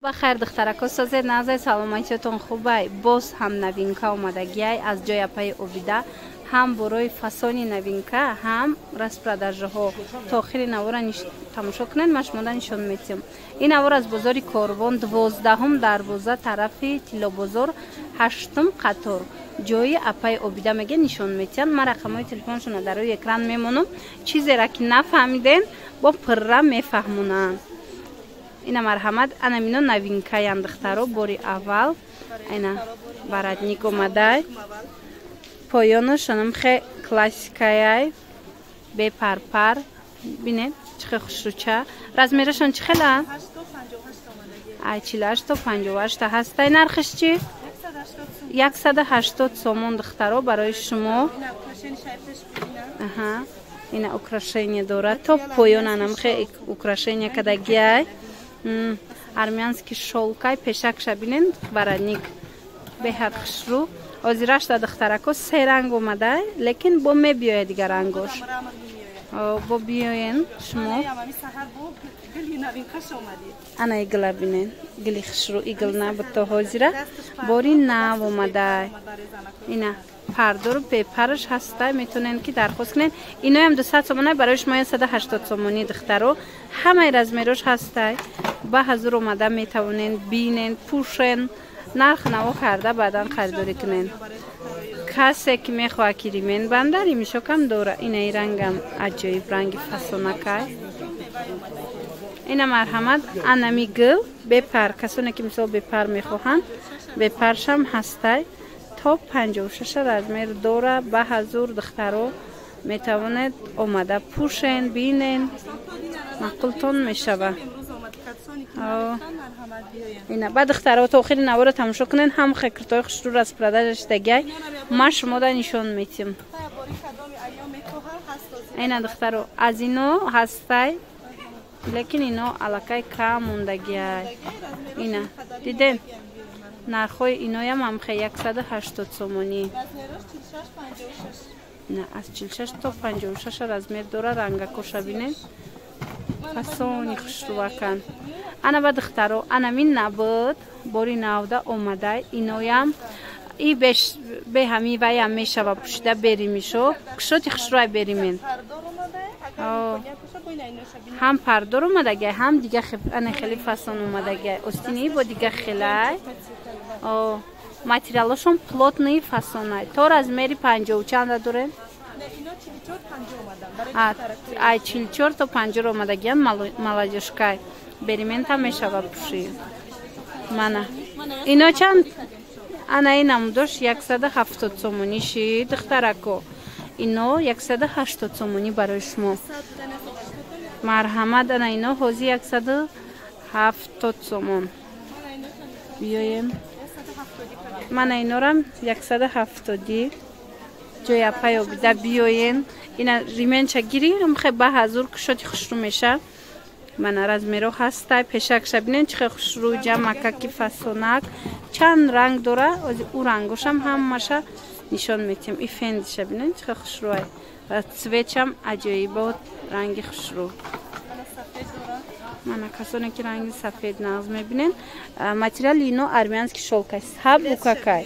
بخیر دخترکو سازید نازای سلامتیتون خوبه. باز هم نوینکا اومدگی از جای پای اوبیده، هم برای فسانی نوینکا هم رسپرداژه ها تا آخر نوار تماشا کنین. ما شما نشون میتیم. این نوار از بازار کاروان 12 دروازه طرف تیلا بازار 8 قطار جای اپای اوبیده میگه نشون میتین. ما رقمای تلفنشون در روی اکران میمونم. چیزی را که نفهمیدین با پره میفهمونن. اینا مرحمت انا مینو новинка андахтаро бори аввал айна барадник омадай поёнош анам хе классикаяй бе парпар бинед чхе хушруча размерашон чхела 48 то 58 ҳастай. нархиш чи 180 сомон духтаро барои шумо. аҳа ина украшение дорад то поён анам хе украшение кадагиай армянский шолкай пешак шабинен барадник беҳад хушрӯ. озираш да духтарако се ранг омадай, лекин бо мебиёяд дигар рангош. бо биёен шумо ана игла бинен гили хушрӯ игл набуд то ҳозира бори нав омадай. ина пардору пепараш ҳастай метонен ки дархост кунен. иноям 200 сомонай барои шумо 180 сомони духтаро ҳамаи размерош ҳастай. ба ҳазур омада метавонен бинен пӯшен нарх наво карда баъдан харидорӣ кунен. касе ки мехоҳад ки римен банда римишокам дора. инаи рангам аҷоиб ранги фасонакай. ина марҳамат анами гил бепар касоне ки мисол бепар мехоҳанд бепаршам ҳастай. то 56 размер дора. ба ҳазур духтаро метавонед омада пӯшен бинен мақултон мешава. ина ба духтаро то охири навора тамошо кунен. ҳам хекртои хушрӯ распродажа шидагиай ма шумода нишон метим. ина духтаро аз ино ҳастай, лекин ино аллакай кам мондагиай. ина диден нархои иноям ҳамхе 180 сомонӣ. на аз 46 то 56 размер дора. рангакоша бинен фасони хушрӯвакан. ана ба духтаро анамин набуд бори навда омадай. иноям и бе ҳами ваям мешава пӯшида беримишо кушоти хушрӯай беримен. ҳам пардор омадагай ҳам дига ана хеле фасон омадагай. остини бо дига хелай материалошон плотный фасонай. то размери 50 чанда дорем? ай 44 то 50 омадагиян молодежкай беримента мешава пӯши. мана ино чанд? ана инам дош 170 сомонӣ ши духтарако. ино 180 сомонӣ барои шумо. марҳамат ана ино ҳози 170 сомон. биёем мана инорам 170 ҷоя паёбида биёен. ина рименча гирӣ ҳамхе ба ҳазур кушоти хушрӯ меша. мана размеро ҳастай пешакша бинен чихе хушрӯ ҷамакаки фасонак чанд ранг дора. ӯ рангошам ҳамаша нишон метем. и фендиша бинен чихе хушрӯай. цветчам аҷоибот ранги хушрӯ. мана касоне ки ранги сафед нағз мебинен. материали ино армянский шолкай сабукакай.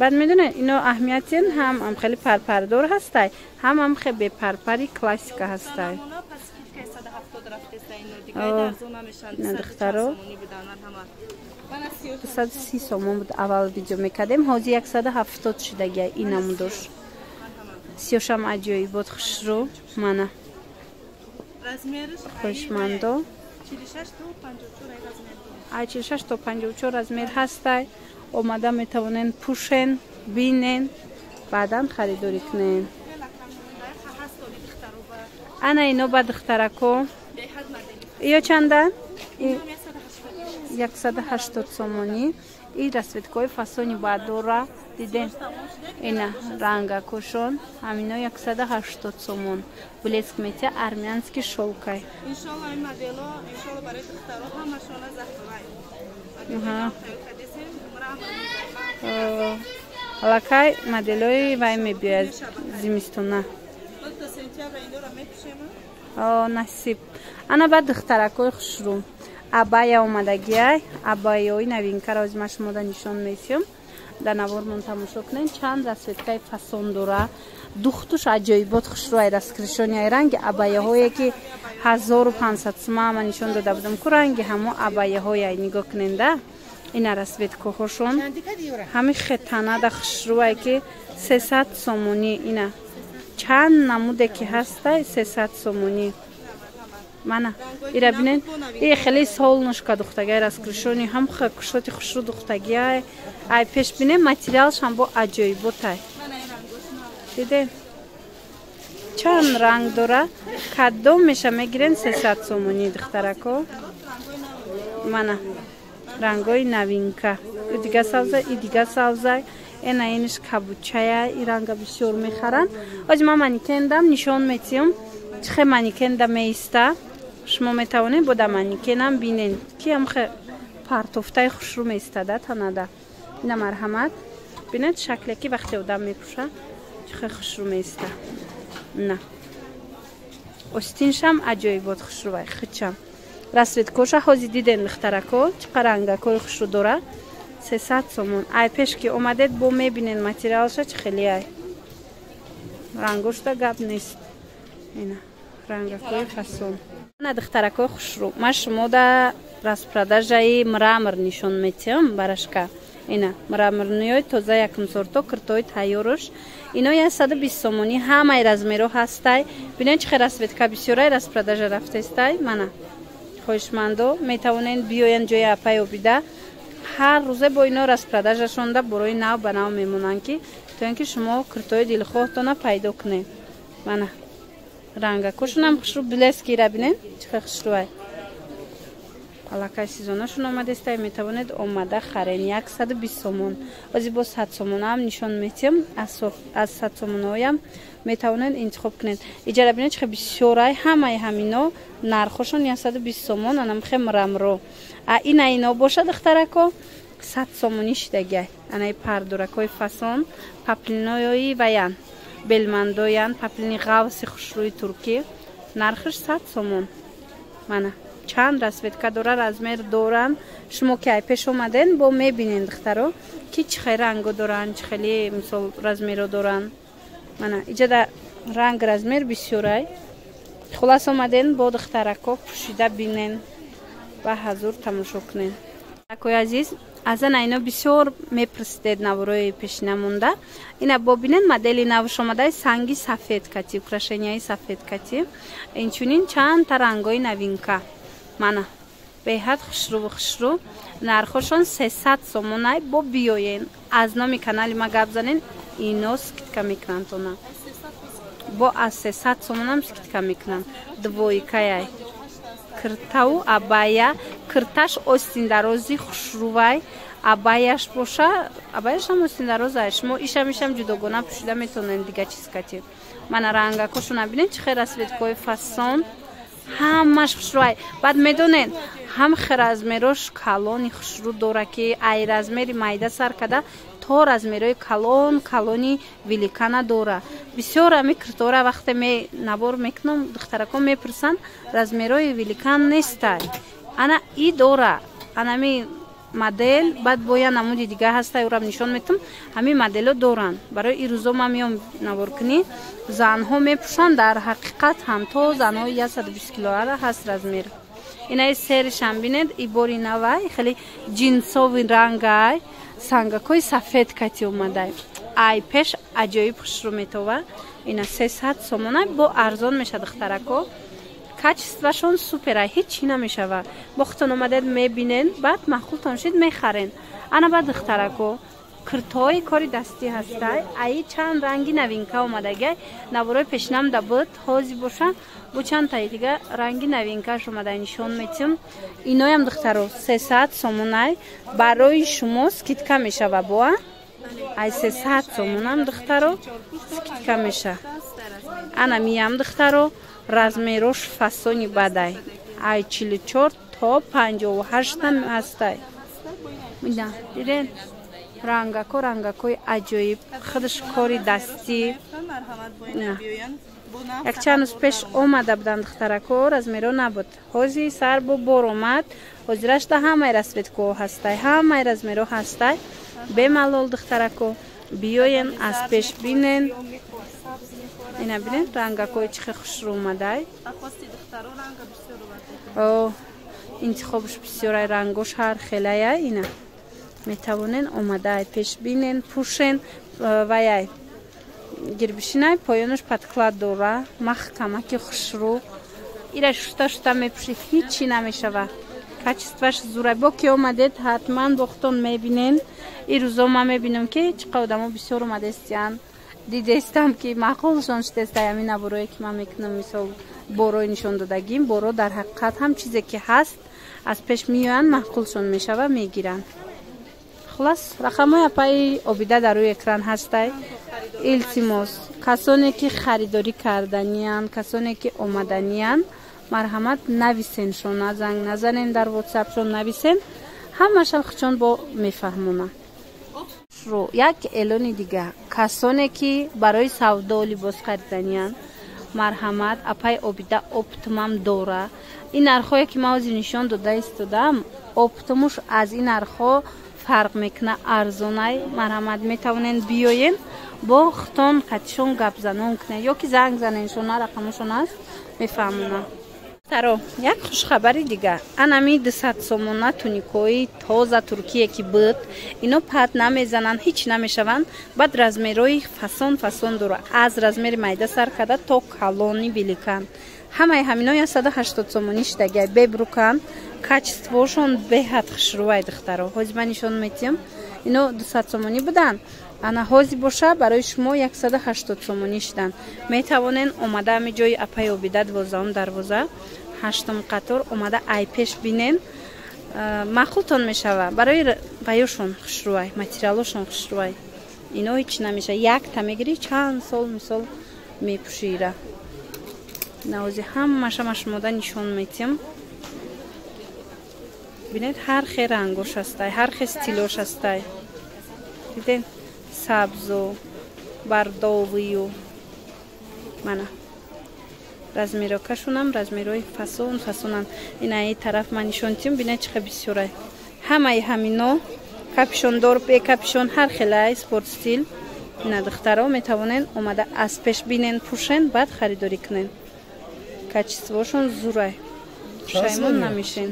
баъд медонед ино аҳамиятен ҳам хеле парпардор ҳастай ҳам хеле бепарпари классика ҳастай. духтаро 230 сомон буд аввал видео мекардем. ҳозир 170 шидагиай инам дош. сиёшам аҷоибот хушрӯ. мана хушмандо 46 то 54 размер ҳастай. омада метавонен пӯшен бинен баъдан харидорӣ кунен. ана ино ба духтарако ё чанда? 180 сомонӣ. и расветкои фасони бадора диден. ина рангакошон ҳамино 180 сомон. блеск мете армянский шолкай. аллакай моделои вай мебиёяд зимистона. насиб ана ба духтаракои хушрӯ абая омадагиай абаяои новинкаро аз ма шумода нишон месиём. дар навормон тамошо кунем чанд расветкаи фасон дора духтуш аҷоибот хушрӯи раскришони ранги абаяҳое ки 1500 сума ма нишон дода будам ку ранги ҳамо абаяҳое нигоҳ куненда ина расветкаҳошон ҳами хетанада хушрӯе ки 300 сомонӣ ина чанд намуде ки ҳастай 300 сомонӣ мана ира бинен и хеле солнышко духтагай раскришони ҳам кушоти хушрӯ духтагиай ай пеш бинем материалшам бо аҷоиботай диде чанд ранг дора кадом меша мегирен 300 сомонӣ духтарако мана рангои новинка идига савзай идига савзай ена иниш кабучая и ранга бисёр мехаран оз ма манекендам нишон метиём чихе манекенда меиста шумо метавонед бо да манекенам бинен ки ам хе партофтай хушрӯ меистада танада ина марҳамат бинед шакле ки вақте одам мепӯша чихе хушрӯ меиста на остиншам аҷоибот хушрӯвай хичам расветкоша ҳози диден духтарако чиқа рангакои хушрӯ дора 300 сомон ай пеш ки омадед бо мебинен материалша чи хеле ай рангошта гап нест ина рангакои фасон на духтаракои хушрӯ ма шумо да распродажаи мрамор нишон метиём барашка ина мраморниёи тоза якум сорто киртои тайёрош ино 120 сомонӣ ҳамаи размеро ҳастай бинед чихе расветка бисёрай распродажа рафтестай мана хоҳишмандо метавонед биёянд ҷои апай обида ҳар рӯзе бо ино распродажашонда борои нав ба нав мемонанд ки то ин ки шумо киртои дилхоҳтона пайдо кунед мана рангакошунам хушрӯ блески ира бинед чихе хушрӯай аллакай сезонашон омадестай метавонед омада харен 120 сомон ози бо 100 сомонаам нишон метиём аз 100 сомонаҳоям метавонед интихоб кунед иҷара бинед чихе бисёрай ҳамаи ҳамино нархошон 120 сомон анамхе мрамро ина ино боша духтарако 100 сомонӣ шидагиай анаи пардуракои фасон паплинои ваян белмандоян паплини ғавси хушрӯи туркӣ нархиш 100 сомон мана чанд расветка дора размер доран шумо ки ай пеш омаден бо мебинен духтаро ки чихе ранго доран чихели мисол размеро доран мана иҷада ранг размер бисёрай хулас омаден бо духтарако пӯшида бинен ва ҳазур тамошо кунен акои азиз аз ана ино бисёр мепурсидед наворои пешина монда ина бо бинен модели навш омадаи санги сафедкати украшенияи сафедкати инчунин чандта рангои новинка мана беҳад хушрӯ нархошон 300 сомонай бо биёен аз номи канали ма гап занен ино скидка мекунанд тона бо аз 300 сомонам скидка мекунанд двойкаяй киртаву абая кирташ остиндарози хушрӯвай абаяш боша абаяшам остиндарозай шумо ишам ҷудогона пӯшида метавонед дига чизкати мана рангакошона бинед чихе расветкои фасон ҳамаш хушрӯвай баъд медонед ҳам хе размерош калони хушрӯ дора ки ай размери майда сар када то размерои калони великана дора бисёр ами киртора вақте набор мекунам духтарако мепурсанд размерои великан нестай ана и дора анами модел баъд боя намуди дига ҳастай урам нишон метам ҳамин модело доранд барои и рӯзо ма меом наворкунӣ занҳо мепӯшанд дар ҳақиқат ҳам то занҳои 120 килоара ҳаст размер инаи серишам бинед и бори навай хеле ҷинсови рангай сангакои сафедкати омадай ай пеш аҷоиб хушрӯ метова ина 300 сомона бо арзон меша духтарако качествашон суперай ҳеҷ чӣ намешава бо худтон омадед мебинен баъд маъқултон шид мехарен ана баъд духтарако киртои кори дастӣ ҳастай аи чанд ранги новинка омадагай наворои пешнам да буд ҳози боша бо чанд таи дига ранги новинкаш омадай нишон метиём иноям духтаро 300 сомонай барои шумо скидка мешава боа ай 300 сомонам духтаро скидка меша ана миям духтаро размерош фасони бадай ай 44 то 58 ҳастай мида диден рангакои аҷоиб худаш кори дастӣ یک چند روز پیش آمده بودن دخترکو размеро نبود حوزی سر با بار آمد حوزی رشته همه رسویتکو هسته همه размеро هسته بمالول دخترکو بیاین از پیش بینین اینا بینین رنگکوی چه خوش رو اومده او انتخابش بسیار رنگوش هر خیلیه اینا میتوانین اومده پیش بینین پوشین و گربشینای پایانش پتکلات دوره محکمه که خوش رو ایره شتا میپوشید هیچی نمیشوه کچستوش زوره با که اومدید حتما بختون میبینین این روزا من میبینم که چقدر آدم بسیار اومده استیان دیده استم که معقولشان شده است همین بروی که من میکنم مثال بروی نشون دادگیم برو در حقیقت هم چیزی که هست از پیش میان معقولشان میشه و میگیرن خلاص رقمای اپای آبیده در روی اکران هسته التماس کسانی که خریداری کردنیان کسانی که اومدنیان مرحمت نویسین شون زنگ نزنین در واتساپ شون نویسین همش خودشون با میفهمونن رو یک اعلان دیگه کسانی که برای سودا لباس خریدنیان مرحمت اپای آبیده اپتیمم دوره این نرخایی که ما از نشان داده استادم اپتیموش از این نرخا فرق میکنه ارزونه مرحمت میتونین بیاین با ختان قطشون گپ زنون کنه یا که زنگ زنینشون رقمشون هست میفهمونه ترو یک خوش خبری دیگه انمی 200 سومونه تونیکوی تازه ترکیه که بود اینو پد نمیزنن هیچ نمیشون بعد размероی فسون دوره از размери майда سر کده تا کلونی بیلیکن همه همینای 180 سومونیش دیگه ببروکن کачествошон беҳад хушрӯвай духтаро ҳози ман нишон метиҳам ино 200 сомонӣ буданд ана ҳози боша барои шумо 180 сомонӣ шуданд метавонен омада ҳами ҷои апаи обида 12 дарвоза 8 қатор омада айпеш бинен маъқултон мешава барои баёшон хушрӯвай материалошон хушрӯвай ино ҳеҷ намеша якта мегирӣ чанд сол мисол мепӯшира навози ҳамаша ма шумода нишон метиҳам بینید هر خی رنگوش هسته هر خی استیلوش هسته دیدین سبز و برداوی و منه размеро кашунам размерои фасонан ин ай тараф ман нишонтим бинед чиқа бисёрай ҳамаи ҳамино капшондор бе капшон ҳар хелай спорт стил ина духтаро метавонен омада аз пеш бинен пӯшен баъд харидорӣ кунен качествошон зурай пушаймон намешен